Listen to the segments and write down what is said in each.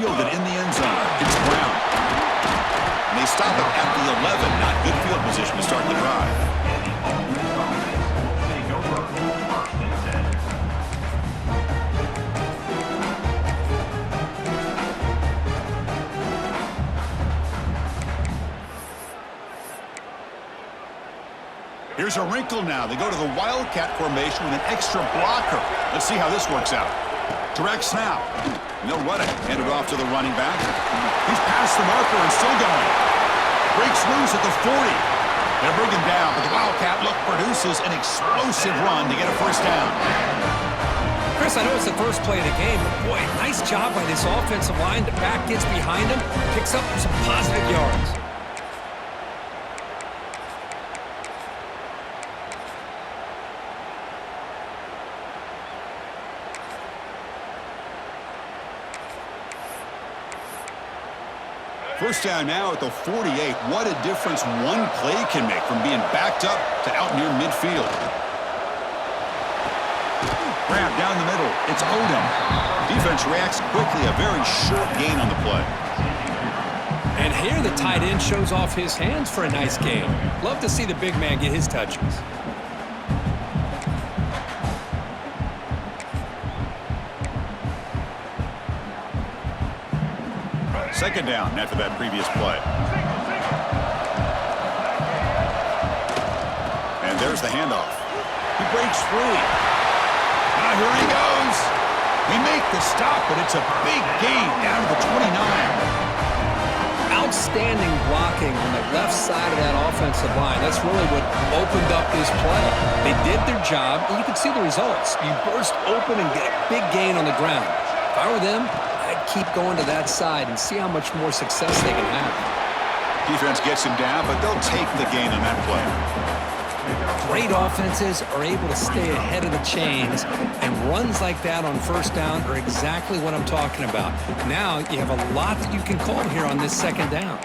fielded in the end zone. It's Brown. And they stop it at the 11. Not good field position to start the drive. Here's a wrinkle now. They go to the Wildcat formation with an extra blocker. Let's see how this works out. Direct snap. And they'll run it. Hand it off to the running back. He's past the marker and still going. Breaks loose at the 40. They'll bring him down, but the Wildcat look produces an explosive run to get a first down. Chris, I know it's the first play of the game, but boy, nice job by this offensive line. The back gets behind him, picks up some positive yards. First down now at the 48. What a difference one play can make from being backed up to out near midfield. Grab down the middle. It's Odom. Defense reacts quickly. A very short gain on the play. And here the tight end shows off his hands for a nice gain. Love to see the big man get his touches. Second down after that previous play. And there's the handoff. He breaks free. Now here he goes. They make the stop, but it's a big gain down to the 29. Outstanding blocking on the left side of that offensive line. That's really what opened up this play. They did their job, and you can see the results. You burst open and get a big gain on the ground. If I were them, I'd keep going to that side and see how much more success they can have. Defense gets him down, but they'll take the gain on that play. Great offenses are able to stay ahead of the chains, and runs like that on first down are exactly what I'm talking about. Now you have a lot that you can call here on this second down.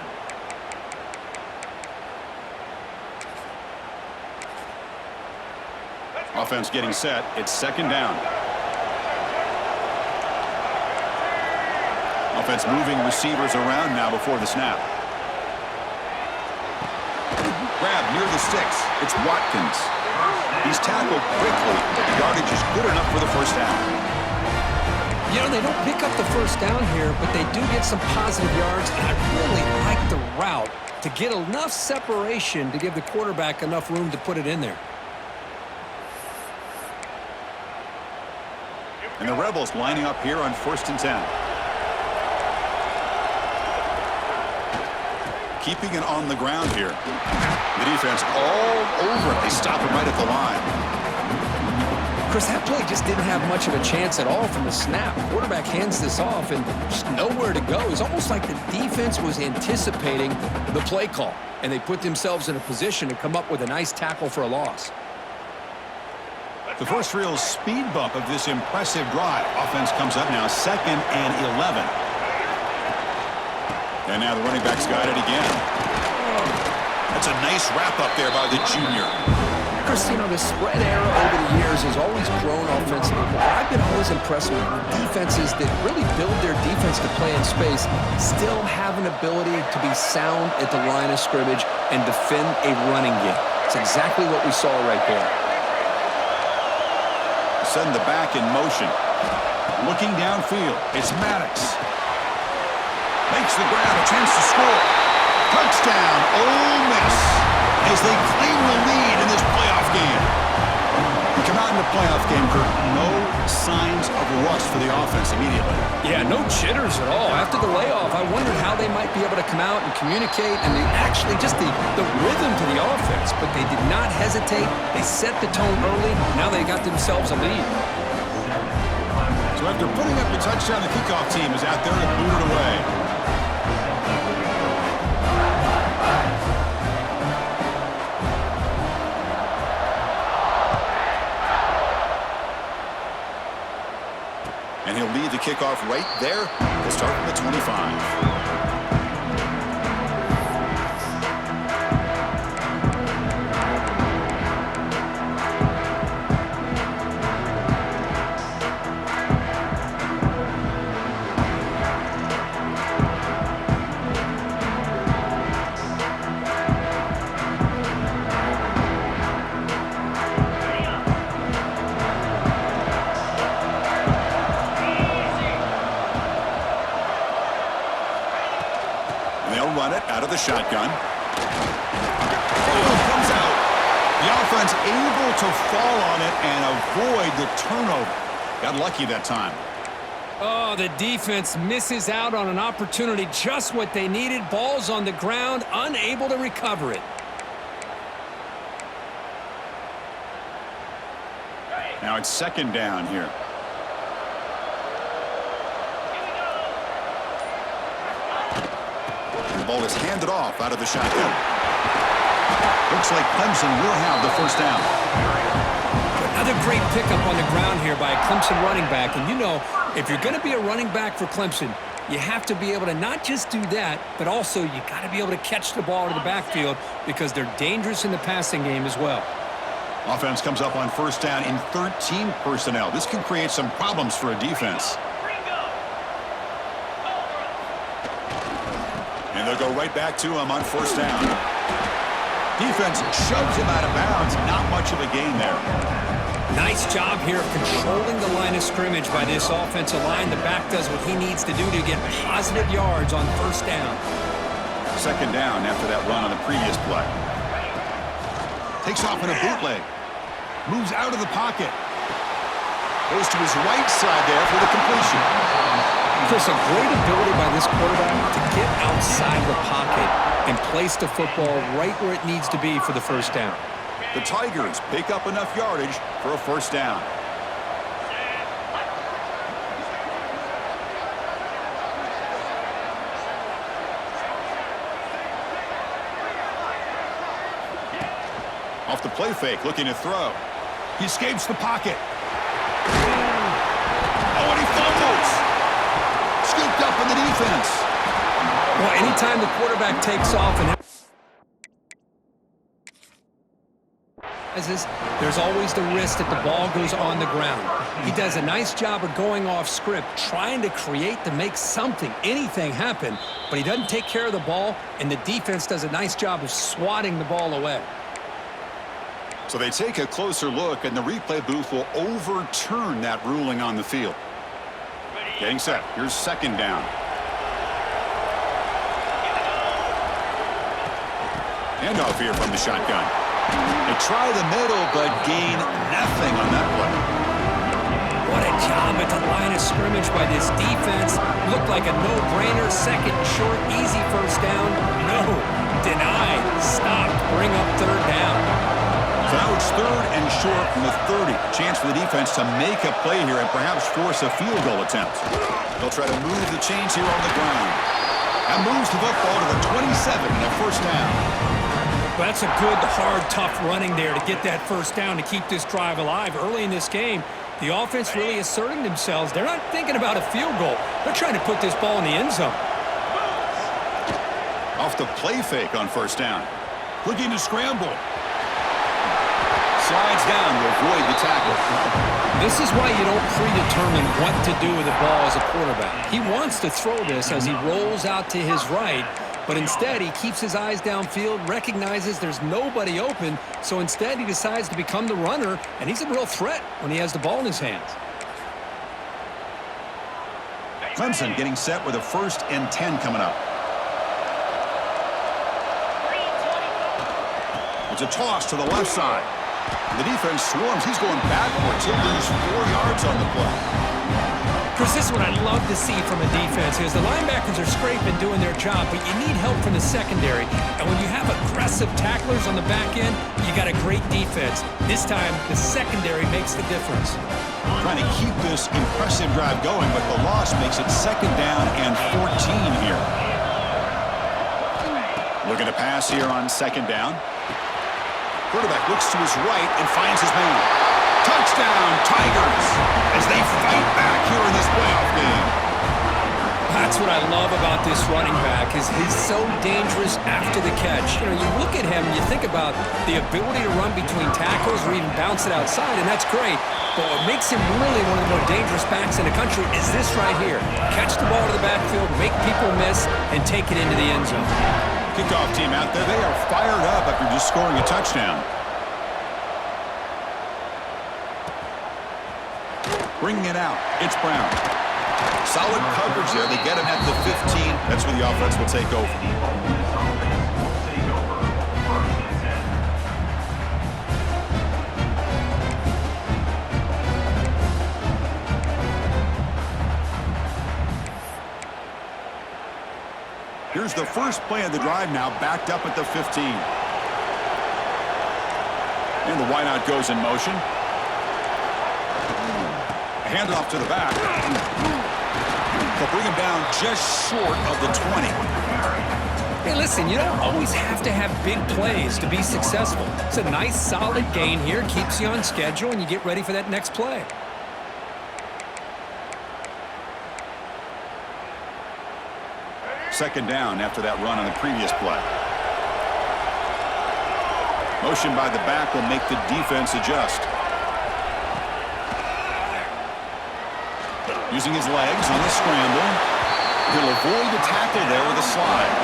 Offense getting set. It's second down. Offense moving receivers around now before the snap. Grab near the sticks. It's Watkins. He's tackled quickly, but the yardage is good enough for the first down. You know, they don't pick up the first down here, but they do get some positive yards, and I really like the route to get enough separation to give the quarterback enough room to put it in there. And the Rebels lining up here on 1st and 10. Keeping it on the ground here. The defense all over it. They stop it right at the line. Chris, that play just didn't have much of a chance at all from the snap. Quarterback hands this off and just nowhere to go. It's almost like the defense was anticipating the play call, and they put themselves in a position to come up with a nice tackle for a loss. The first real speed bump of this impressive drive. Offense comes up now 2nd and 11. And now the running back's got it again. That's a nice wrap-up there by the junior. Chris, you know, the spread era over the years has always grown offensively, but I've been always impressed with defenses that really build their defense to play in space, still have an ability to be sound at the line of scrimmage and defend a running game. It's exactly what we saw right there. Send the back in motion. Looking downfield, it's Maddox. Makes the grab, a chance to score. Touchdown, Ole Miss, as they claim the lead in this playoff game. We come out in the playoff game, Kurt. No signs of rust for the offense immediately. Yeah, no jitters at all. After the layoff, I wondered how they might be able to come out and communicate, and actually just the rhythm to the offense. But they did not hesitate. They set the tone early. Now they got themselves a lead. So after putting up the touchdown, the kickoff team is out there and booted away. And he'll lead the kickoff right there to start from the 25. shotgun. Oh, comes out. The offense able to fall on it and avoid the turnover. Got lucky that time. Oh, the defense misses out on an opportunity, just what they needed. Ball's on the ground, unable to recover it. Now it's second down here. The ball is handed off out of the shotgun. Looks like Clemson will have the first down. Another great pickup on the ground here by a Clemson running back. And you know, if you're going to be a running back for Clemson, you have to be able to not just do that, but also you got to be able to catch the ball to the backfield because they're dangerous in the passing game as well. Offense comes up on first down in 13 personnel. This can create some problems for a defense. And they'll go right back to him on first down. Defense shoves him out of bounds. Not much of a gain there. Nice job here of controlling the line of scrimmage by this offensive line. The back does what he needs to do to get positive yards on first down. Second down after that run on the previous play. Takes off in a bootleg. Moves out of the pocket. Goes to his right side there for the completion. Chris, a great ability by this quarterback to get outside the pocket and place the football right where it needs to be for the first down. The Tigers pick up enough yardage for a first down. Off the play fake, looking to throw. He escapes the pocket. Oh, and he fumbles. Scooped up in the defense. Well, anytime the quarterback takes off and there's always the risk that the ball goes on the ground. He does a nice job of going off script, trying to create to make something, anything happen, but he doesn't take care of the ball, and the defense does a nice job of swatting the ball away. So they take a closer look, and the replay booth will overturn that ruling on the field. Getting set. Here's second down. Handoff here from the shotgun. They try the middle, but gain nothing on that play. What a job at the line of scrimmage by this defense. Looked like a no-brainer. Second short, easy first down. No, denied, stopped, bring up third down. So now it's third and short from the 30. Chance for the defense to make a play here and perhaps force a field goal attempt. They'll try to move the chains here on the ground. That moves the football to the 27 and a first down. Well, that's a good, hard, tough running there to get that first down to keep this drive alive. Early in this game, the offense really asserting themselves. They're not thinking about a field goal. They're trying to put this ball in the end zone. Off the play fake on first down. Looking to scramble. Slides down to avoid the tackle. This is why you don't predetermine what to do with the ball as a quarterback. He wants to throw this as he rolls out to his right, but instead he keeps his eyes downfield, recognizes there's nobody open, so instead he decides to become the runner, and he's a real threat when he has the ball in his hands. Clemson getting set with a 1st and 10 coming up. It's a toss to the left side. The defense swarms. He's going backwards. He'll lose 4 yards on the play. Chris, this is what I love to see from a defense is the linebackers are scraping, doing their job, but you need help from the secondary. And when you have aggressive tacklers on the back end, you got a great defense. This time, the secondary makes the difference. Trying to keep this impressive drive going, but the loss makes it second down and 14 here. Looking to pass here on second down. Quarterback looks to his right and finds his man. Touchdown, Tigers, as they fight back here in this playoff game. That's what I love about this running back is he's so dangerous after the catch. You know, you look at him and you think about the ability to run between tackles or even bounce it outside, and that's great. But what makes him really one of the more dangerous backs in the country is this right here. Catch the ball to the backfield, make people miss, and take it into the end zone. Kickoff team out there, they are fired up after just scoring a touchdown. Bringing it out, it's Brown. Solid coverage there. They get him at the 15. That's where the offense will take over. Here's the first play of the drive now, backed up at the 15. And the wideout goes in motion. Handoff to the back. They'll bring him down just short of the 20. Hey, listen, you don't always have to have big plays to be successful. It's a nice, solid gain here. Keeps you on schedule, and you get ready for that next play. Second down after that run on the previous play. Motion by the back will make the defense adjust. Using his legs on the scramble. He'll avoid the tackle there with a slide.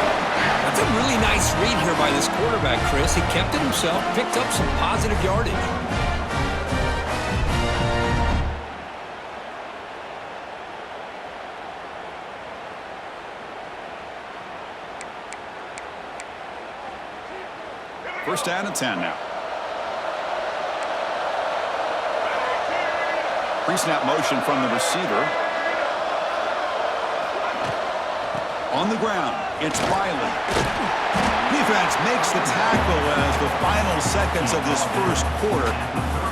That's a really nice read here by this quarterback, Chris. He kept it himself, picked up some positive yardage. First down and 10 now. Pre-snap motion from the receiver. On the ground, it's Riley. Defense makes the tackle as the final seconds of this first quarter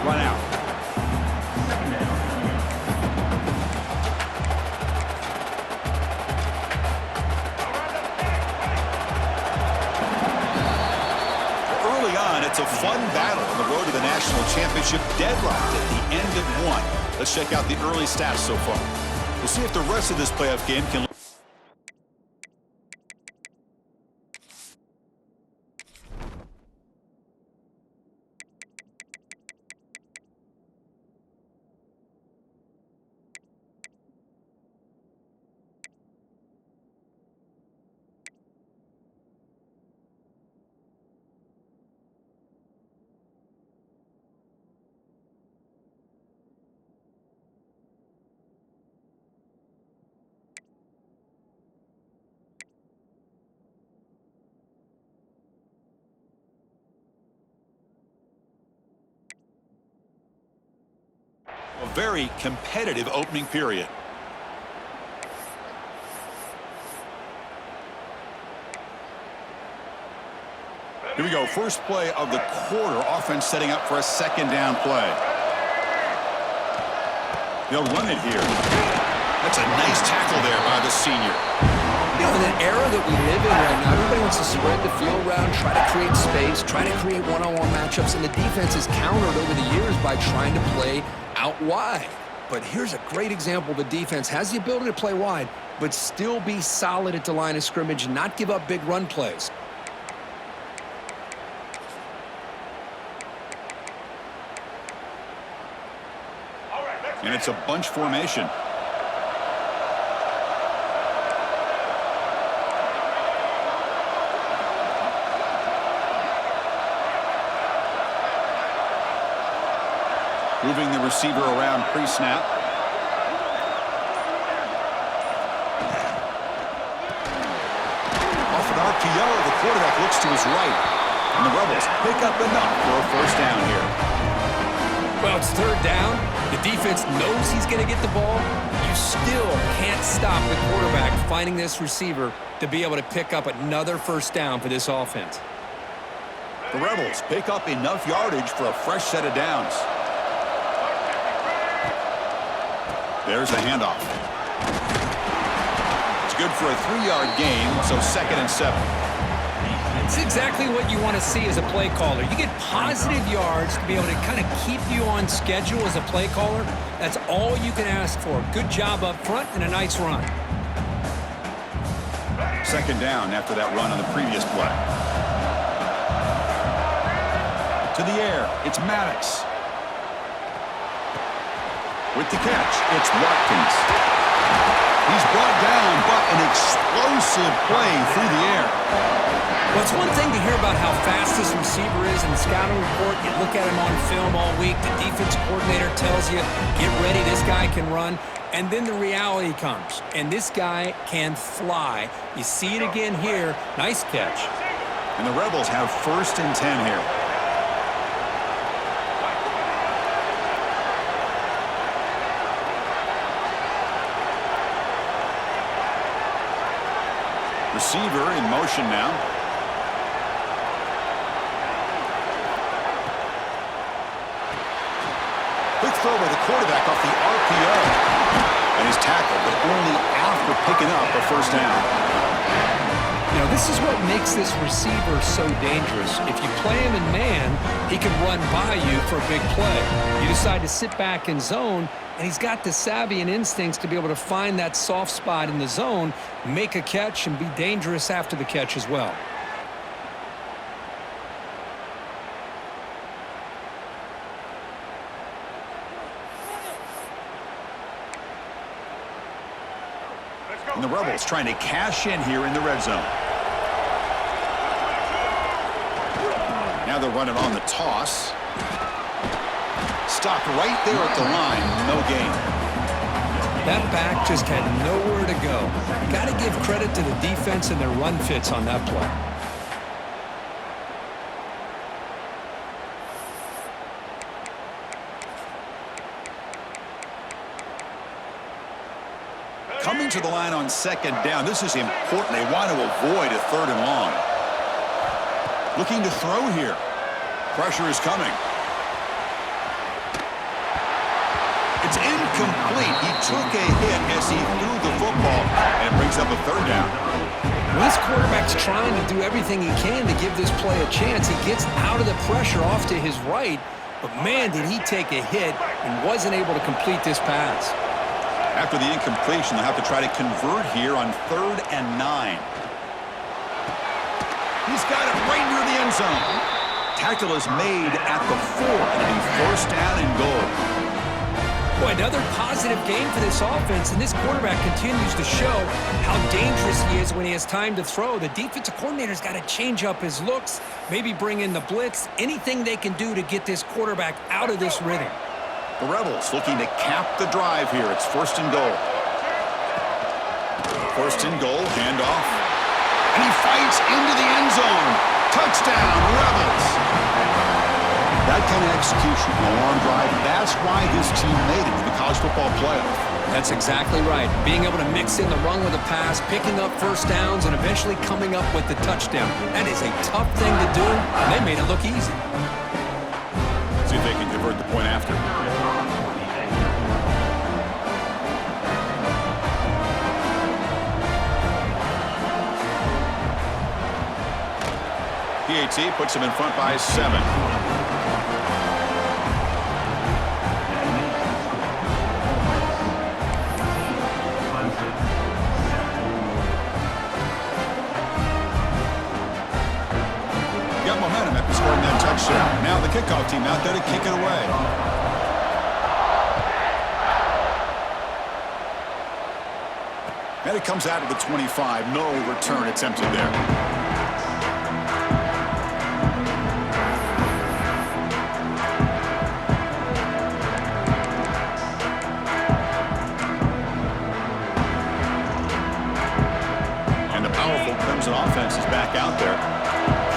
run out. Early on, it's a fun battle on the road to the national championship, deadlocked at the end of one. Let's check out the early stats so far. We'll see if the rest of this playoff game can... A very competitive opening period. Here we go. First play of the quarter. Offense setting up for a second down play. They'll run it here. That's a nice tackle there by the senior. You know, in an era that we live in right now, everybody wants to spread the field around, try to create space, try to create one-on-one matchups, and the defense has countered over the years by trying to play out wide. But here's a great example. The defense has the ability to play wide, but still be solid at the line of scrimmage and not give up big run plays. And it's a bunch formation. Moving the receiver around pre-snap. Off an RPO, the quarterback looks to his right. And the Rebels pick up enough for a first down here. Well, it's third down. The defense knows he's going to get the ball. You still can't stop the quarterback finding this receiver to be able to pick up another first down for this offense. The Rebels pick up enough yardage for a fresh set of downs. There's a handoff. It's good for a 3-yard gain, so 2nd and 7. It's exactly what you want to see as a play caller. You get positive yards to be able to kind of keep you on schedule as a play caller. That's all you can ask for. Good job up front and a nice run. Second down after that run on the previous play. To the air, it's Maddox. With the catch, it's Watkins. He's brought down, but an explosive play through the air. Well, it's one thing to hear about how fast this receiver is in the scouting report. You look at him on film all week. The defense coordinator tells you, get ready, this guy can run. And then the reality comes, and this guy can fly. You see it again here. Nice catch. And the Rebels have 1st and 10 here. receiver in motion now. Quick throw by the quarterback off the RPO. And he's tackled, but only after picking up a first down. You know, this is what makes this receiver so dangerous. If you play him in man, he can run by you for a big play. You decide to sit back in zone, and he's got the savvy and instincts to be able to find that soft spot in the zone, make a catch, and be dangerous after the catch as well. And the Rebels trying to cash in here in the red zone. Now they're running on the toss. Stopped right there at the line. No gain. That back just had nowhere to go. Got to give credit to the defense and their run fits on that play. Coming to the line on second down. This is important. They want to avoid a third and long. Looking to throw here. Pressure is coming. It's incomplete. He took a hit as he threw the football, and it brings up a third down. Well, this quarterback's trying to do everything he can to give this play a chance. He gets out of the pressure off to his right, but man, did he take a hit and wasn't able to complete this pass. After the incompletion, they'll have to try to convert here on 3rd and 9. He's got it right near the end zone. Tackle is made at the 4. It'll be first down and goal. Boy, another positive game for this offense, and this quarterback continues to show how dangerous he is when he has time to throw. The defensive coordinator's got to change up his looks, maybe bring in the blitz, anything they can do to get this quarterback out of this rhythm. The Rebels looking to cap the drive here. It's 1st and goal. 1st and goal, handoff. And he fights into the end zone. Touchdown, Rebels. That kind of execution on a long drive, that's why this team made it to the college football playoff. That's exactly right. Being able to mix in the run with a pass, picking up first downs, and eventually coming up with the touchdown. That is a tough thing to do, and they made it look easy. See if they can convert the point after. PAT puts him in front by 7. Got momentum after scoring that touchdown. Now the kickoff team out there to kick it away. And it comes out of the 25. No return attempted there. Offense is back out there.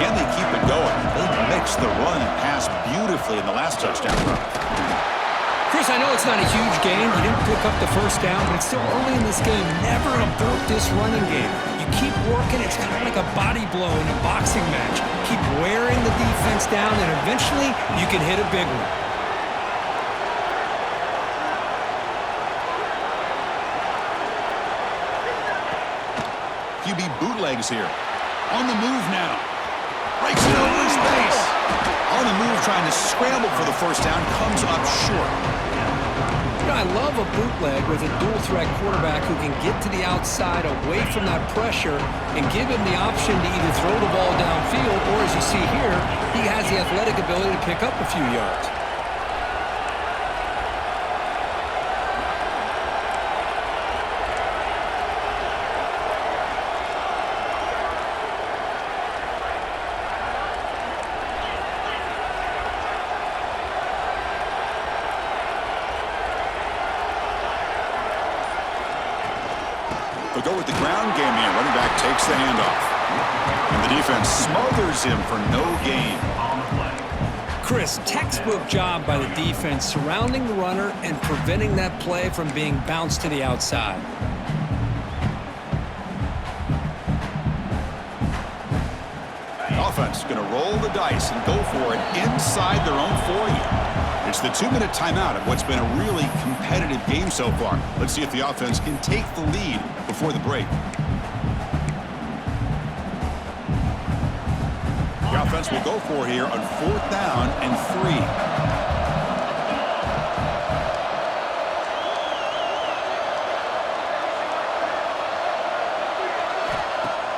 Can they keep it going? They mixed the run and pass beautifully in the last touchdown run. Chris, I know it's not a huge game. You didn't pick up the first down, but it's still early in this game. Never abort this running game. You keep working. It's kind of like a body blow in a boxing match. Keep wearing the defense down, and eventually you can hit a big one. QB bootlegs here. On the move now. Breaks it over space. On the move, trying to scramble for the first down. Comes up short. You know, I love a bootleg with a dual-threat quarterback who can get to the outside away from that pressure and give him the option to either throw the ball downfield or, as you see here, he has the athletic ability to pick up a few yards. They'll go with the ground game here. Running back takes the handoff. And the defense smothers him for no gain. Chris, textbook job by the defense surrounding the runner and preventing that play from being bounced to the outside. offense going to roll the dice and go for it inside their own 40. It's the 2-minute timeout of what's been a really competitive game so far. Let's see if the offense can take the lead before the break. The offense will go for here on 4th down and 3.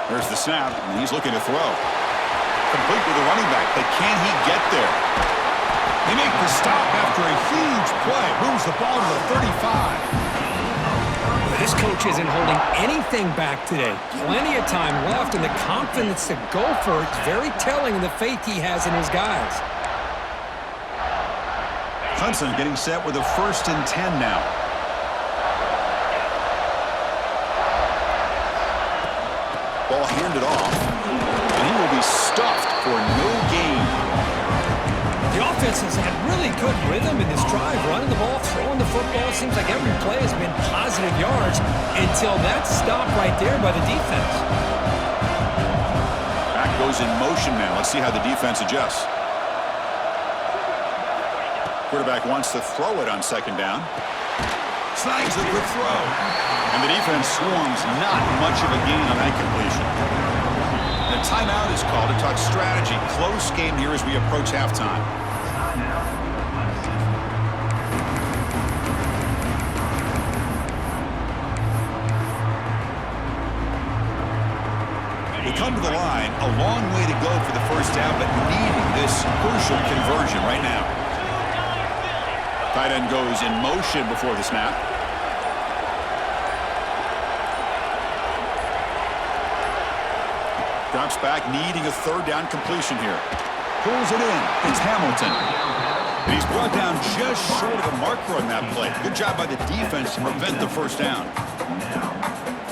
There's the snap, and he's looking to throw. Complete with the running back, but can he get there? They make the stop after a huge play. Moves the ball to the 35. This coach isn't holding anything back today. Plenty of time left, and the confidence to go for it is very telling of the faith he has in his guys. Clemson getting set with a 1st and 10 now. Ball handed off, and he will be stuffed for no gain. The offense has had really good rhythm in this drive, running the ball, throwing the football. Seems like every play has been positive yards until that stop right there by the defense. Back goes in motion now. Let's see how the defense adjusts. Quarterback wants to throw it on 2nd down. Snags the quick throw. And the defense swarms not much of a gain on that completion. The timeout is called to talk strategy. Close game here as we approach halftime. They come to the line, a long way to go for the 1st down, but needing this crucial conversion right now. Tight end goes in motion before the snap. Drops back, needing a 3rd down completion here. Pulls it in. It's Hamilton. And he's brought down just short of the marker on that play. Good job by the defense to prevent the 1st down.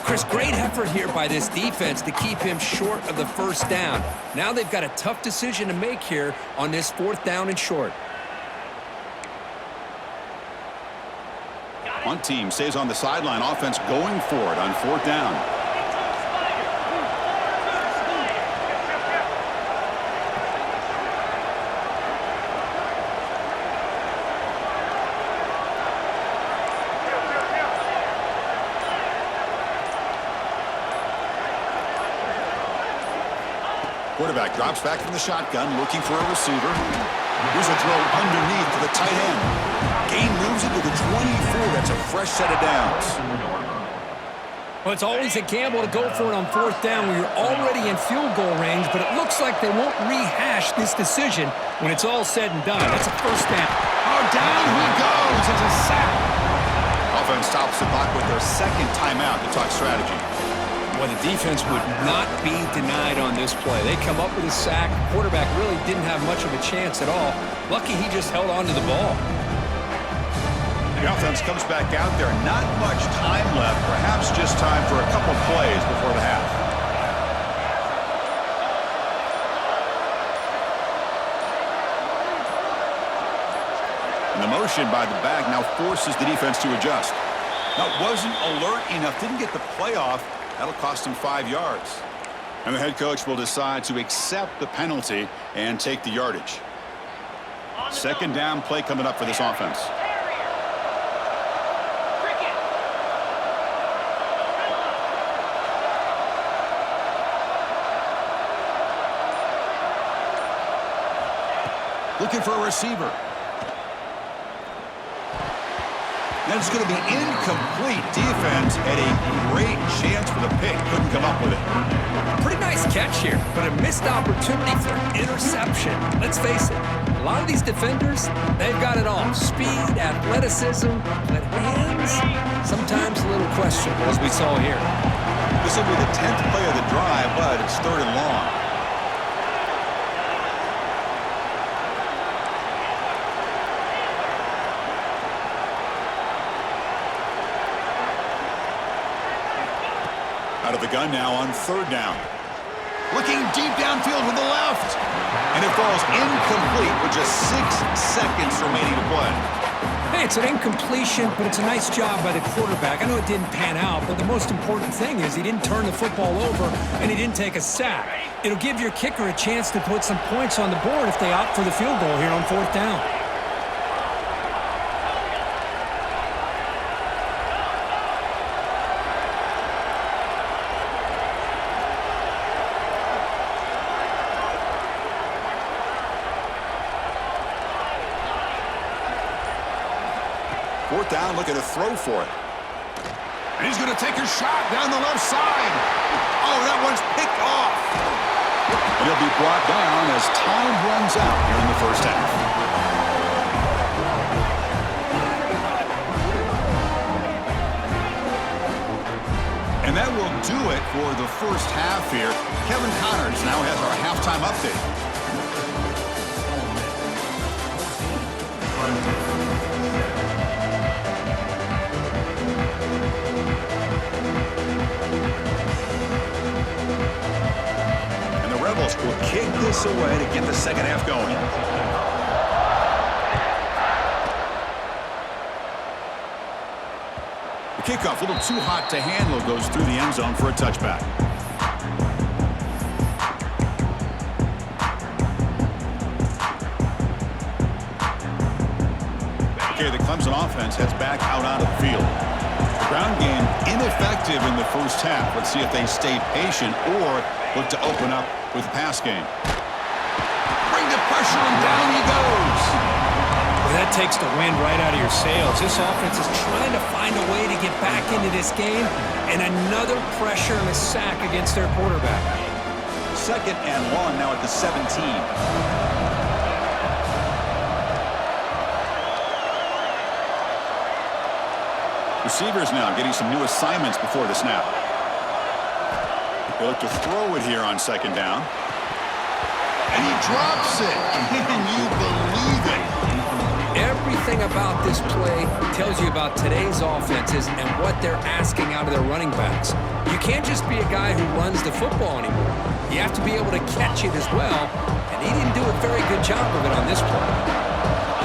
Chris, great effort here by this defense to keep him short of the 1st down. Now they've got a tough decision to make here on this 4th down and short. One team stays on the sideline. Offense going for it on 4th down. Quarterback drops back from the shotgun, looking for a receiver. Here's a throw underneath to the tight end. Gain moves it to the 24. That's a fresh set of downs. Well, it's always a gamble to go for it on 4th down when you're already in field goal range, but it looks like they won't rehash this decision when it's all said and done. That's a 1st down. Oh, down he goes. It's a sack. Offense stops the clock with their 2nd timeout to talk strategy. Well, the defense would not be denied on this play. They come up with a sack. Quarterback really didn't have much of a chance at all. Lucky he just held on to the ball. The offense comes back out there. Not much time left. Perhaps just time for a couple plays before the half. And the motion by the back now forces the defense to adjust. Now, wasn't alert enough. Didn't get the play off. That'll cost him 5 yards. And the head coach will decide to accept the penalty and take the yardage. 2nd down play coming up for this offense. Looking for a receiver. And it's going to be incomplete. Defense had a great chance for the pick. Couldn't come up with it. Pretty nice catch here, but a missed opportunity for an interception. Let's face it, a lot of these defenders, they've got it all. Speed, athleticism, but hands, sometimes a little questionable, as we saw here. This will be the 10th play of the drive, but it's 3rd and long. Out of the gun now on 3rd down. Looking deep downfield with the left. And it falls incomplete with just 6 seconds remaining to play. Hey, It's an incompletion, but it's a nice job by the quarterback. I know it didn't pan out, but the most important thing is he didn't turn the football over and he didn't take a sack. It'll give your kicker a chance to put some points on the board if they opt for the field goal here on 4th down. Fourth down, looking to throw for it. And he's going to take a shot down the left side. Oh, that one's picked off. And he'll be brought down as time runs out here in the first half. And that will do it for the first half here. Kevin Connors now has our halftime update. Will kick this away to get the second half going. The kickoff, a little too hot to handle, goes through the end zone for a touchback. Okay, the Clemson offense heads back out onto the field. The ground game ineffective in the first half. Let's see if they stay patient or look to open up with the pass game. Bring the pressure and down he goes. Well, that takes the wind right out of your sails. This offense is trying to find a way to get back into this game, and another pressure and a sack against their quarterback. 2nd and 1 now at the 17. Receivers now getting some new assignments before the snap. They look to throw it here on 2nd down. And he drops it. Can you believe it? Everything about this play tells you about today's offenses and what they're asking out of their running backs. You can't just be a guy who runs the football anymore. You have to be able to catch it as well, and he didn't do a very good job of it on this play.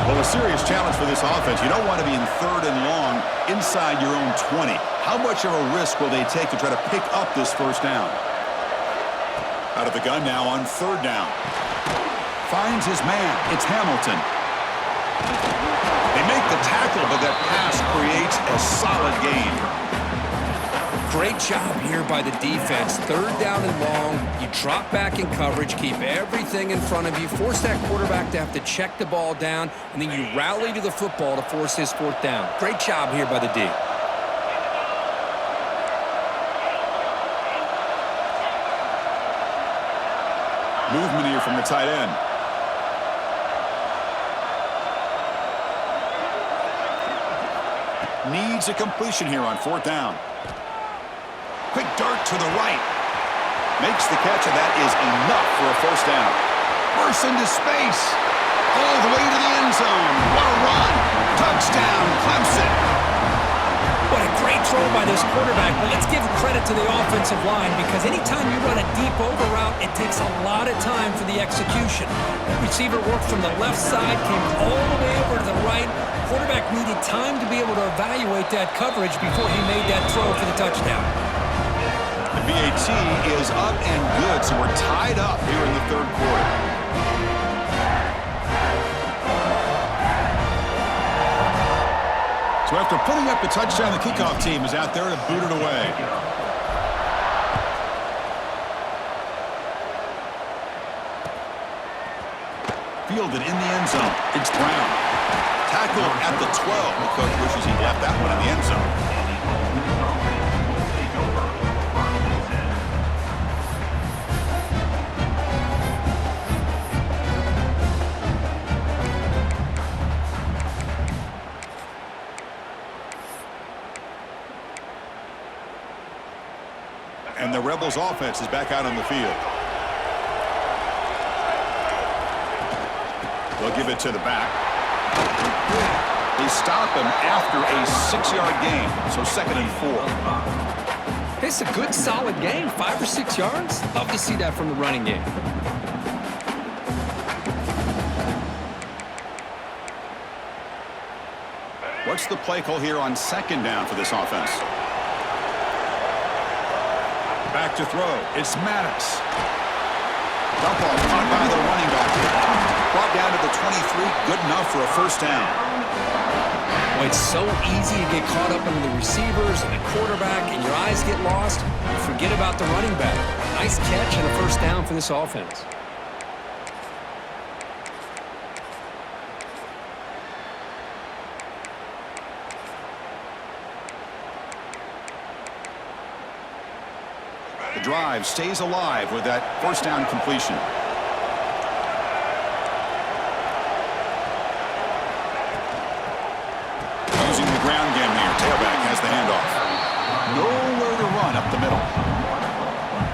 Well, a serious challenge for this offense. You don't want to be in 3rd and long inside your own 20. How much of a risk will they take to try to pick up this first down? Out of the gun now on 3rd down. Finds his man. It's Hamilton. They make the tackle, but that pass creates a solid gain. Great job here by the defense. 3rd down and long. You drop back in coverage, keep everything in front of you, force that quarterback to have to check the ball down, and then you rally to the football to force his 4th down. Great job here by the D. Movement here from the tight end. Needs a completion here on 4th down. Quick dart to the right. Makes the catch, and that is enough for a first down. Bursts into space. All the way to the end zone. What a run. Touchdown, Clemson. What a great throw by this quarterback. But let's give credit to the offensive line, because anytime you run a deep over route, it takes a lot of time for the execution. The receiver worked from the left side, came all the way over to the right. Quarterback needed time to be able to evaluate that coverage before he made that throw for the touchdown. The BAT is up and good, so we're tied up here in the 3rd quarter. So after putting up the touchdown, the kickoff team is out there to boot it away. Fielded in the end zone. It's Brown. Tackled at the 12. The coach wishes he left that one in the end zone. And the Rebels offense is back out on the field. They'll give it to the back. They stop him after a 6-yard gain, so 2nd and 4. It's a good, solid game, 5 or 6 yards. Love to see that from the running game. What's the play call here on second down for this offense? Back to throw. It's Maddox. Dump off caught by the running back. Brought down to the 23. Good enough for a first down. Well, it's so easy to get caught up into the receivers and the quarterback, and your eyes get lost. You forget about the running back. Nice catch and a first down for this offense. The drive stays alive with that first down completion. Using the ground game here. Tailback has the handoff. Nowhere to run up the middle.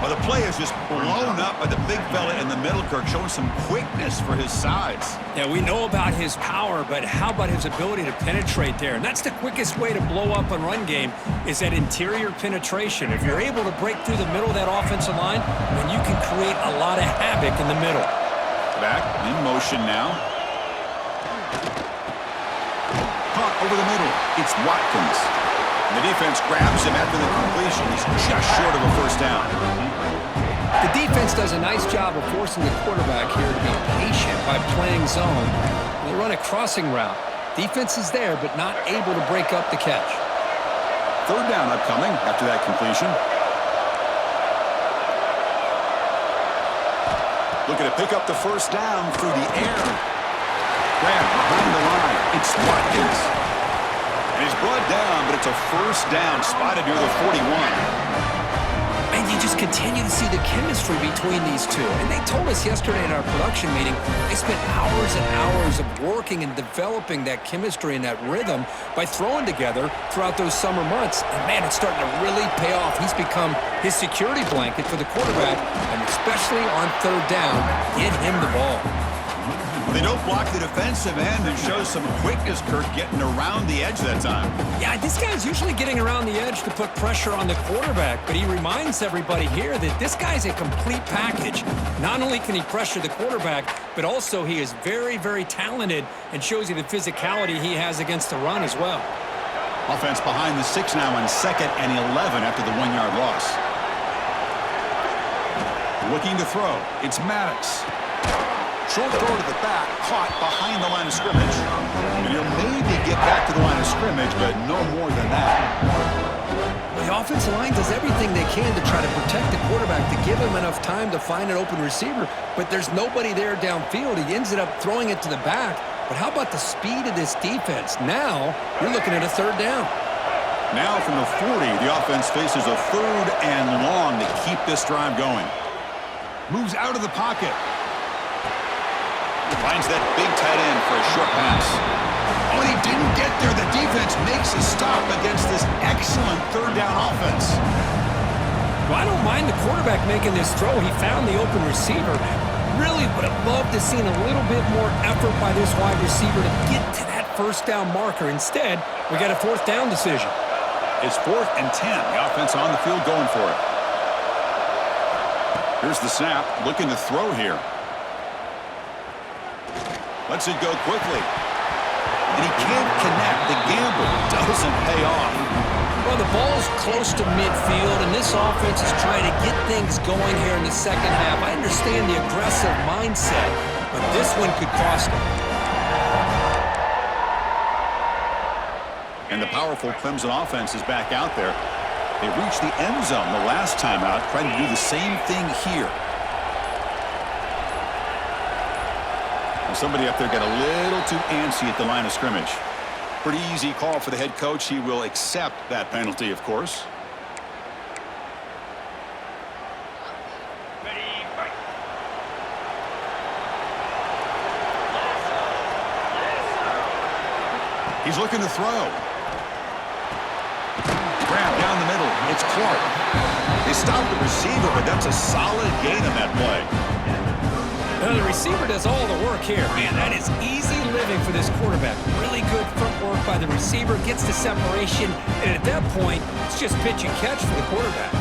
Well, the play is just blown up by the big fella in the middle. Kirk showing some quickness for his size. Yeah, we know about his power, but how about his ability to penetrate there? And that's the quickest way to blow up a run game is that interior penetration. If you're able to break through the middle of that offensive line, then you can create a lot of havoc in the middle. Back in motion now. Caught over the middle. It's Watkins. And the defense grabs him after the completion. He's just short of a first down. The defense does a nice job of forcing the quarterback here to be patient by playing zone. They run a crossing route. Defense is there, but not able to break up the catch. Third down upcoming after that completion. Looking to pick up the first down through the air. Grab behind the line. It's Watkins. And he's brought down, but it's a first down spotted near the 41. And you just continue to see the chemistry between these two. And they told us yesterday in our production meeting, they spent hours and hours of working and developing that chemistry and that rhythm by throwing together throughout those summer months. And man, it's starting to really pay off. He's become his security blanket for the quarterback, and especially on third down, get him the ball. They don't block the defensive end and show some quickness, Kirk, getting around the edge that time. Yeah, this guy's usually getting around the edge to put pressure on the quarterback, but he reminds everybody here that this guy's a complete package. Not only can he pressure the quarterback, but also he is very, very talented and shows you the physicality he has against the run as well. Offense behind the 6 now on 2nd and 11 after the 1-yard loss. Looking to throw. It's Maddox. Short throw to the back, caught behind the line of scrimmage. And he'll maybe get back to the line of scrimmage, but no more than that. The offensive line does everything they can to try to protect the quarterback, to give him enough time to find an open receiver, but there's nobody there downfield. He ends up throwing it to the back. But how about the speed of this defense? Now, you're looking at a third down. Now from the 40, the offense faces a third and long to keep this drive going. Moves out of the pocket. Finds that big tight end for a short pass. Oh, and he didn't get there. The defense makes a stop against this excellent third down offense. Well, I don't mind the quarterback making this throw. He found the open receiver. Really would have loved to seen a little bit more effort by this wide receiver to get to that first down marker. Instead, we got a fourth down decision. It's 4th and 10. The offense on the field going for it. Here's the snap. Looking to throw here. Lets it go quickly. And he can't connect. The gamble doesn't pay off. Well, the ball's close to midfield, and this offense is trying to get things going here in the second half. I understand the aggressive mindset, but this one could cost them. And the powerful Clemson offense is back out there. They reached the end zone the last time out, trying to do the same thing here. Somebody up there got a little too antsy at the line of scrimmage. Pretty easy call for the head coach. He will accept that penalty, of course. He's looking to throw. Grab down the middle. It's Clark. They stopped the receiver, but that's a solid gain on that play. Now, the receiver does all the work here. Man, that is easy living for this quarterback. Really good footwork by the receiver, gets the separation, and at that point, it's just pitch and catch for the quarterback.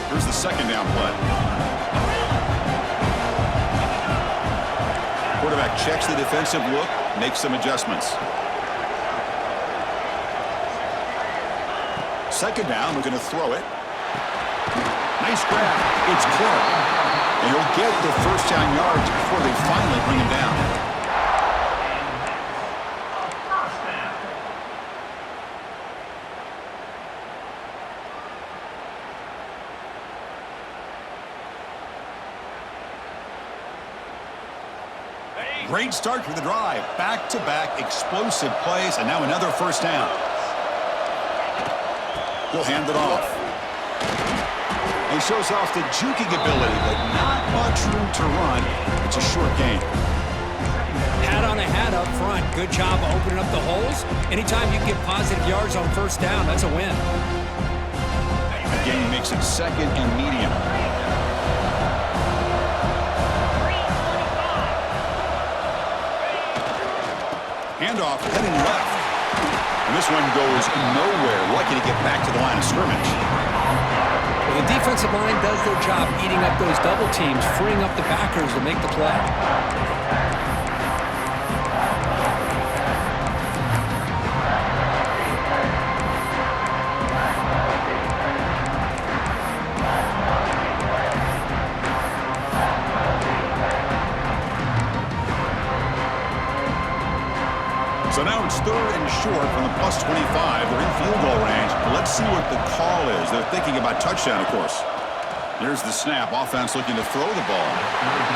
Here's the second down play. Quarterback checks the defensive look, makes some adjustments. Second down, looking to throw it. Nice grab. It's Clark. And he'll get the first down yards before they finally bring him down. Great start to the drive. Back-to-back explosive plays, and now another first down. He'll hand it off. He shows off the juking ability, but not much room to run. It's a short gain. Hat on a hat up front. Good job of opening up the holes. Anytime you get positive yards on first down, that's a win. Again, he makes it second and medium. Handoff heading left. And this one goes nowhere. Lucky to get back to the line of scrimmage. Well, the defensive line does their job eating up those double teams, freeing up the backers to make the play. So now it's third and short from the +25. They're in field goal range. Let's see what the call is. They're thinking about touchdown, of course. Here's the snap. Offense looking to throw the ball.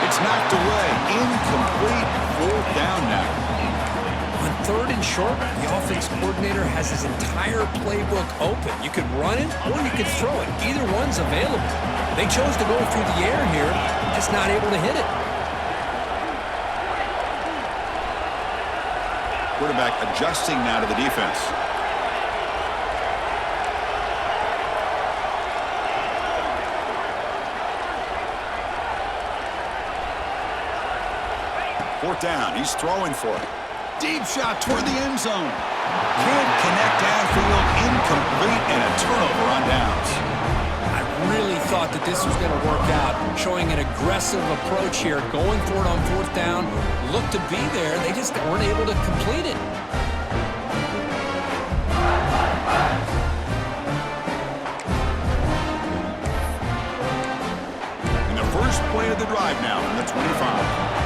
It's knocked away. Incomplete. Fourth down now. On third and short, the offense coordinator has his entire playbook open. You could run it or you could throw it. Either one's available. They chose to go through the air here, just not able to hit it. Quarterback adjusting now to the defense. Fourth down. He's throwing for it. Deep shot toward the end zone. Can't connect downfield. Incomplete and a turnover on downs. I really thought that this was going to work out, showing an aggressive approach here, going for it on fourth down, looked to be there. They just weren't able to complete it. And the first play of the drive now from the 25.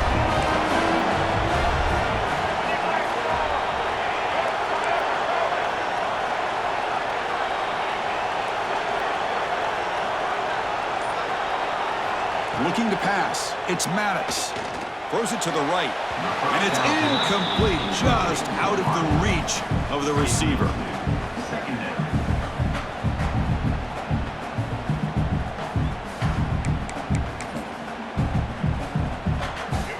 Looking to pass. It's Maddox. Throws it to the right. And it's incomplete, just out of the reach of the receiver.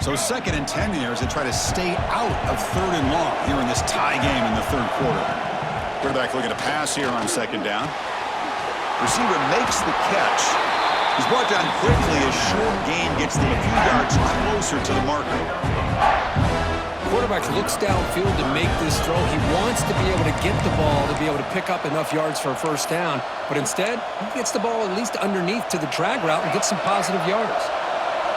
So second and 10 here as they try to stay out of third and long here in this tie game in the third quarter. Quarterback looking to pass here on second down. Receiver makes the catch. He's brought down quickly as short gain gets them a few yards closer to the marker. Quarterback looks downfield to make this throw. He wants to be able to get the ball to be able to pick up enough yards for a first down. But instead, he gets the ball at least underneath to the drag route and gets some positive yards.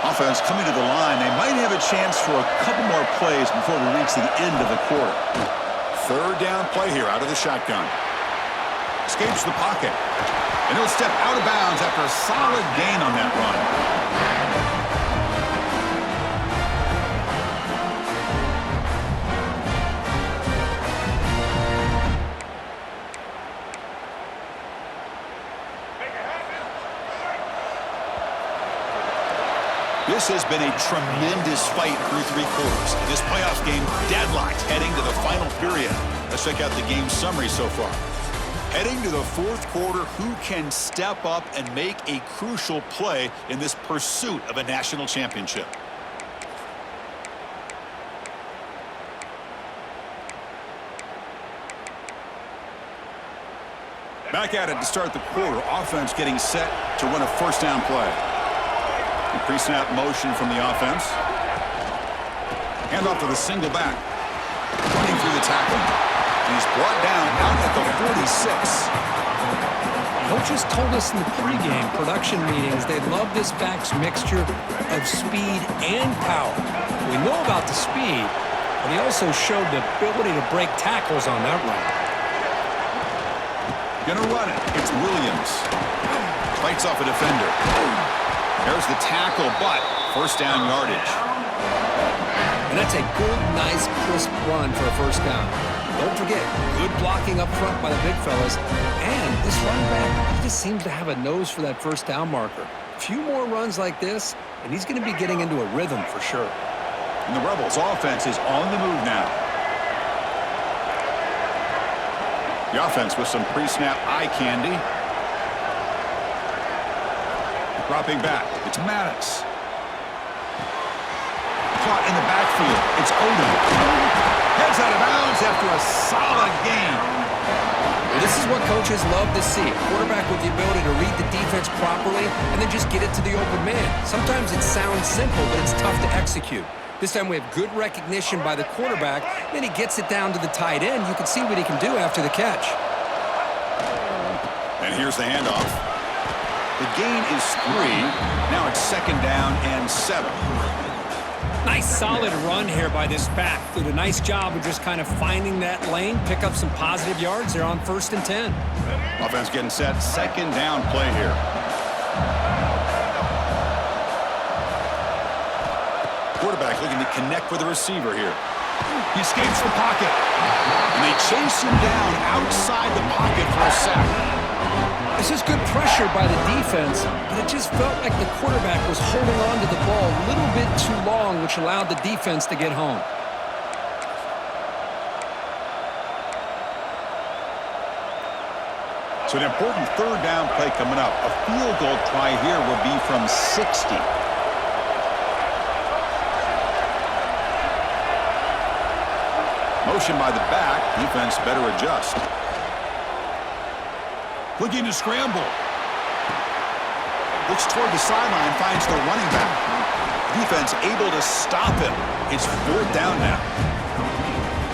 Offense coming to the line. They might have a chance for a couple more plays before we reach the end of the quarter. Third down play here out of the shotgun. Escapes the pocket. And he'll step out of bounds after a solid gain on that run. This has been a tremendous fight through three quarters. This playoff game deadlocked heading to the final period. Let's check out the game summary so far. Heading to the fourth quarter, who can step up and make a crucial play in this pursuit of a national championship? Back at it to start the quarter. Offense getting set to run a first down play. Pre-snap motion from the offense. Hand off to the single back. Running through the tackle. And he's brought down out at the 46. Coaches told us in the pregame production meetings they love this back's mixture of speed and power. We know about the speed, but he also showed the ability to break tackles on that run. Gonna run it. It's Williams. Fights off a defender. There's the tackle, but first down yardage. And that's a good, nice, crisp run for a first down. Don't forget, good blocking up front by the big fellas. And this running back, he just seems to have a nose for that first down marker. A few more runs like this, and he's going to be getting into a rhythm for sure. And the Rebels' offense is on the move now. The offense with some pre-snap eye candy. Dropping back. It's Maddox. Caught in the backfield. It's Odom. Heads out of bounds after a solid gain. Well, this is what coaches love to see. A quarterback with the ability to read the defense properly and then just get it to the open man. Sometimes it sounds simple, but it's tough to execute. This time we have good recognition by the quarterback. Then he gets it down to the tight end. You can see what he can do after the catch. And here's the handoff. The gain is 3. Now it's second down and 7. Nice solid run here by this back. Did a nice job of just kind of finding that lane, pick up some positive yards. They're on 1st and 10. Offense getting set. Second down play here. Quarterback looking to connect with the receiver here. He escapes the pocket. And they chase him down outside the pocket for a sack. This is good pressure by the defense, but it just felt like the quarterback was holding on to the ball a little bit too long, which allowed the defense to get home. So an important third down play coming up. A field goal try here will be from 60. Motion by the back. Defense better adjust. Looking to scramble. Looks toward the sideline, finds the running back. Defense able to stop him. It's 4th down now.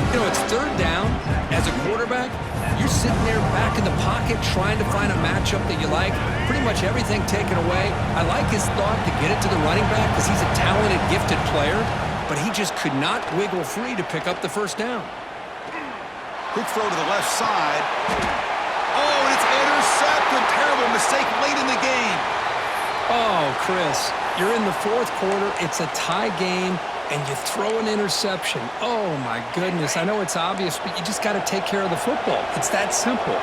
You know, it's 3rd down. As a quarterback, you're sitting there back in the pocket trying to find a matchup that you like. Pretty much everything taken away. I like his thought to get it to the running back because he's a talented, gifted player, but he just could not wiggle free to pick up the first down. Quick throw to the left side. Oh, and it's intercepted. Terrible mistake late in the game. Oh, Chris, you're in the 4th quarter. It's a tie game, and you throw an interception. Oh, my goodness. I know it's obvious, but you just got to take care of the football. It's that simple.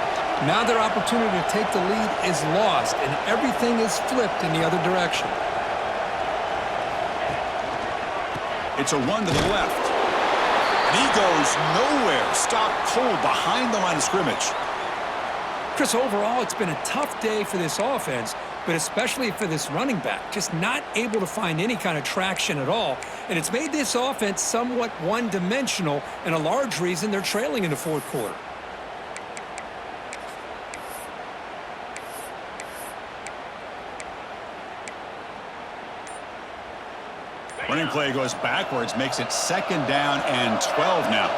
Now their opportunity to take the lead is lost, and everything is flipped in the other direction. It's a run to the left. And he goes nowhere. Stopped cold behind the line of scrimmage. Chris, overall, it's been a tough day for this offense, but especially for this running back. Just not able to find any kind of traction at all. And it's made this offense somewhat one-dimensional, and a large reason they're trailing in the 4th quarter. Running play goes backwards, makes it second down and 12 now.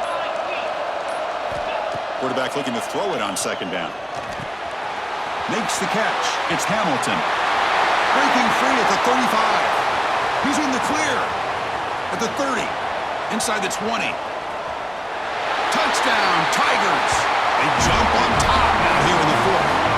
Quarterback looking to throw it on second down. Makes the catch. It's Hamilton. Breaking free at the 35. He's in the clear. At the 30. Inside the 20. Touchdown, Tigers. They jump on top now here in the 4th.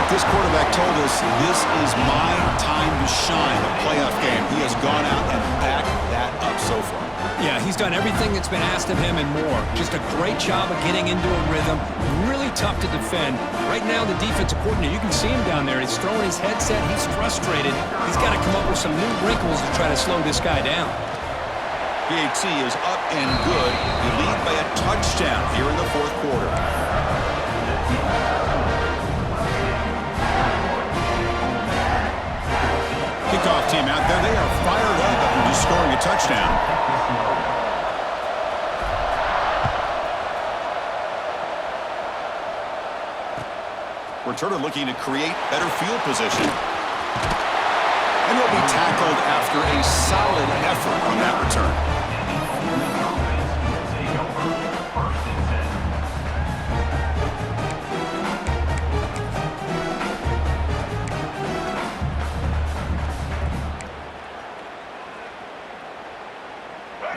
This quarterback told us this is my time to shine, a playoff game. He has gone out and backed that up so far. Yeah, he's done everything that's been asked of him and more. Just a great job of getting into a rhythm. Really tough to defend. Right now, the defensive coordinator, you can see him down there. He's throwing his headset. He's frustrated. He's got to come up with some new wrinkles to try to slow this guy down. PAT is up and good. You lead by a touchdown here in the 4th quarter. Kickoff team out there. They are fired up after just scoring a touchdown. Returner looking to create better field position. And he'll be tackled after a solid effort on that return.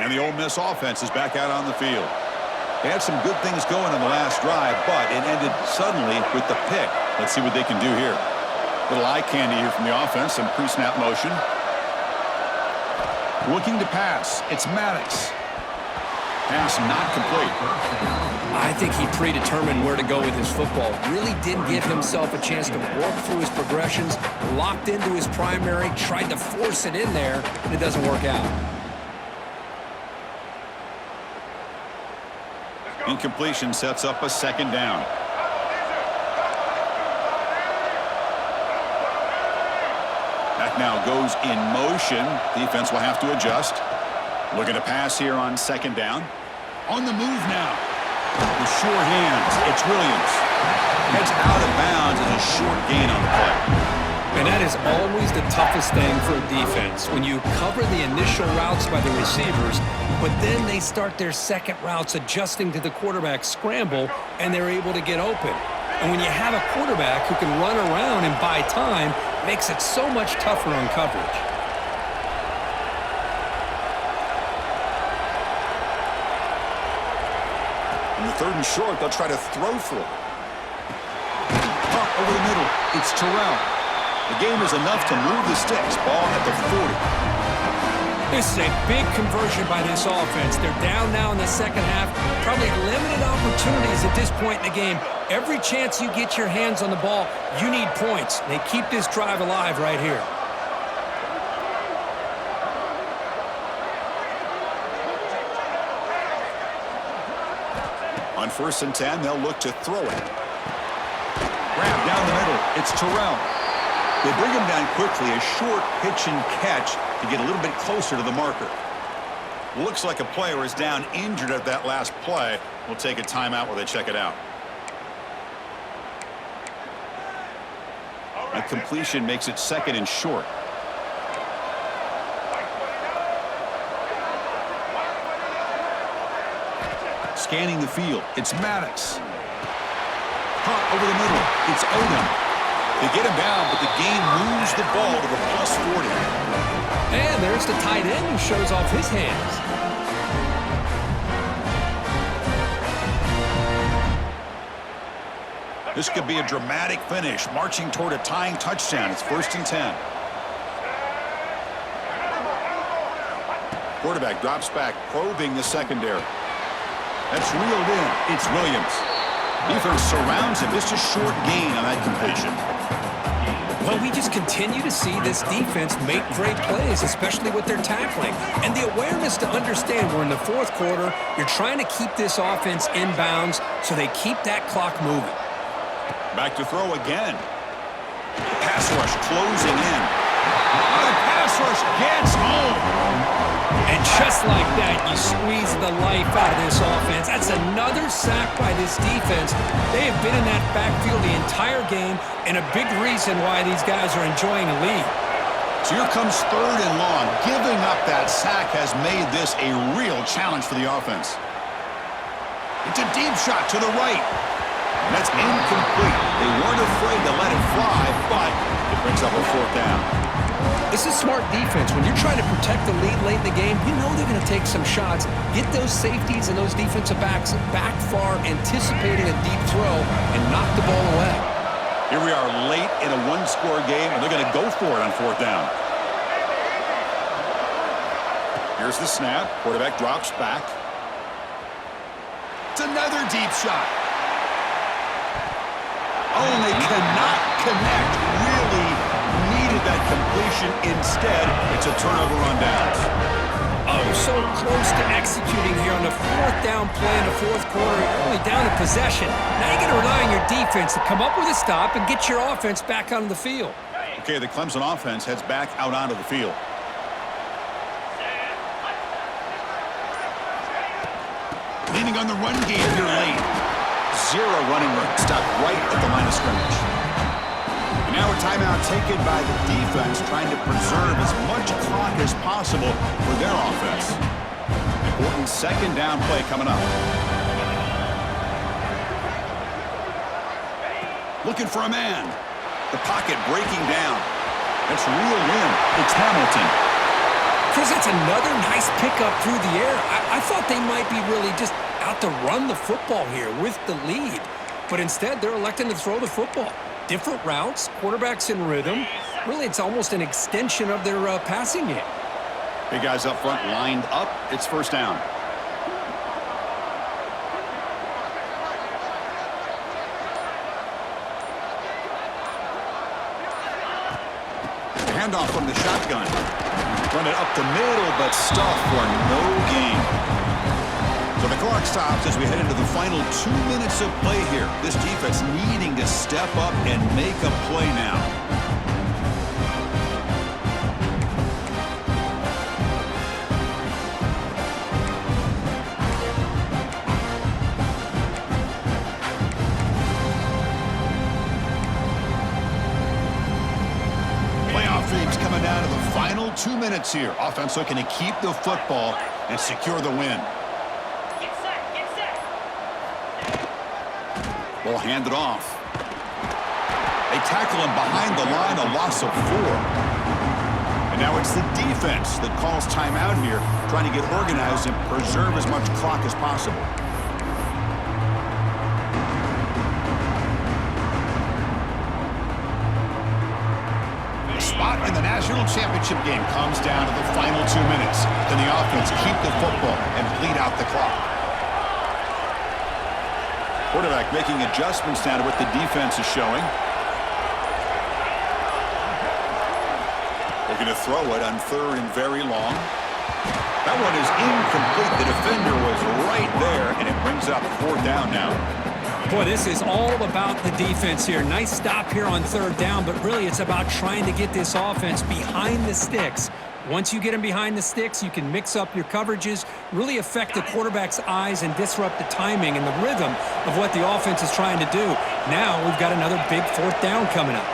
And the Ole Miss offense is back out on the field. They had some good things going on the last drive, but it ended suddenly with the pick. Let's see what they can do here. Little eye candy here from the offense, some pre-snap motion. Looking to pass. It's Maddox. Pass not complete. I think he predetermined where to go with his football. Really didn't give himself a chance to work through his progressions, locked into his primary, tried to force it in there, and it doesn't work out. Incompletion sets up a second down. Back now goes in motion. Defense will have to adjust. Looking to pass here on second down. On the move now. With sure hands, it's Williams. Heads out of bounds as a short gain on the play. And that is always the toughest thing for a defense, when you cover the initial routes by the receivers, but then they start their second routes adjusting to the quarterback's scramble, and they're able to get open. And when you have a quarterback who can run around and buy time, it makes it so much tougher on coverage. In the third and short, they'll try to throw for it. Pump over the middle. It's Terrell. The game is enough to move the sticks. Ball at the 40. This is a big conversion by this offense. They're down now in the second half. Probably limited opportunities at this point in the game. Every chance you get your hands on the ball, you need points. They keep this drive alive right here. On 1st and 10, they'll look to throw it. Grab down the middle. It's Terrell. They bring him down quickly, a short pitch and catch to get a little bit closer to the marker. Looks like a player is down injured at that last play. We'll take a timeout while they check it out. A completion makes it second and short. Scanning the field, it's Maddox. Pump over the middle, it's Odom. They get him down, but the game moves the ball to the plus 40. And there's the tight end who shows off his hands. This could be a dramatic finish, marching toward a tying touchdown. It's 1st and 10. Quarterback drops back, probing the secondary. That's reeled in. It's Williams. Defense surrounds him. Just a short gain on that completion. Well, we just continue to see this defense make great plays, especially with their tackling. And the awareness to understand we're in the fourth quarter, you're trying to keep this offense in bounds so they keep that clock moving. Back to throw again. The pass rush closing in. The pass rush gets home. And just like that, you squeeze the life out of this offense. That's another sack by this defense. They have been in that backfield the entire game, and a big reason why these guys are enjoying the lead. So here comes 3rd and long. Giving up that sack has made this a real challenge for the offense. It's a deep shot to the right. And that's incomplete. They weren't afraid to let it fly, but it brings up a 4th down. This is smart defense. When you're trying to protect the lead late in the game, you know they're going to take some shots, get those safeties and those defensive backs back far, anticipating a deep throw, and knock the ball away. Here we are late in a one-score game, and they're going to go for it on 4th down. Here's the snap. Quarterback drops back. It's another deep shot. Oh, and they cannot connect. Really needed that completion. Instead, it's a turnover on downs. Oh, so close to executing here on the 4th down play in the 4th quarter. You're only down a possession. Now you're going to rely on your defense to come up with a stop and get your offense back onto the field. Okay, the Clemson offense heads back out onto the field. Leaning on the run game here late. 0 running room. Stopped right at the line of scrimmage. And now a timeout taken by the defense, trying to preserve as much clock as possible for their offense. Important 2nd down play coming up. Looking for a man. The pocket breaking down. That's reeled in. It's Hamilton. Chris, that's another nice pickup through the air. I thought they might be really just out to run the football here with the lead. But instead, they're electing to throw the football. Different routes, quarterbacks in rhythm. Really, it's almost an extension of their passing game. Big guys up front lined up. It's first down. Handoff from the shotgun. Run it up the middle, but stuffed for no gain. So the clock stops as we head into the final 2 minutes of play here. This defense needing to step up and make a play now. Playoff dreams coming down to the final 2 minutes here. Offense looking to keep the football and secure the win. Ball handed off. They tackle him behind the line, a loss of 4. And now it's the defense that calls timeout here, trying to get organized and preserve as much clock as possible. The spot in the national championship game comes down to the final 2 minutes. Can the offense keep the football and bleed out the clock? Quarterback making adjustments now to what the defense is showing. They're going to throw it on 3rd and very long. That one is incomplete. The defender was right there, and it brings up 4th down now. Boy, this is all about the defense here. Nice stop here on 3rd down, but really it's about trying to get this offense behind the sticks. Once you get them behind the sticks, you can mix up your coverages, really affect the quarterback's eyes and disrupt the timing and the rhythm of what the offense is trying to do. Now we've got another big 4th down coming up.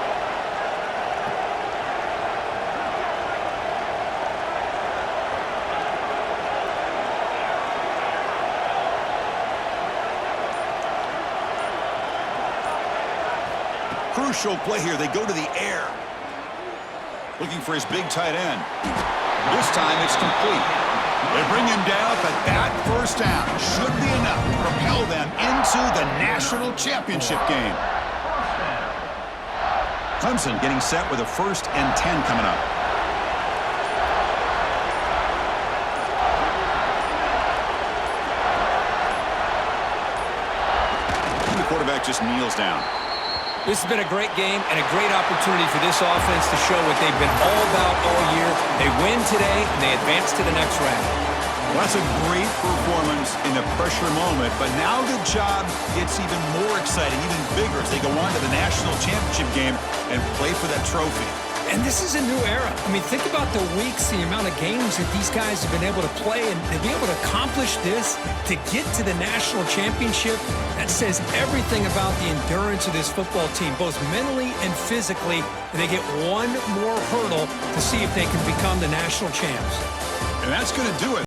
Crucial play here. They go to the air. Looking for his big tight end. This time it's complete. They bring him down, but that first down should be enough to propel them into the national championship game. Clemson getting set with a 1st and 10 coming up. And the quarterback just kneels down. This has been a great game and a great opportunity for this offense to show what they've been all about all year. They win today, and they advance to the next round. Well, that's a great performance in a pressure moment, but now the job gets even more exciting, even bigger as they go on to the national championship game and play for that trophy. And this is a new era. I mean, think about the weeks, the amount of games that these guys have been able to play, and to be able to accomplish this, to get to the national championship, that says everything about the endurance of this football team, both mentally and physically. And they get one more hurdle to see if they can become the national champs. And that's going to do it.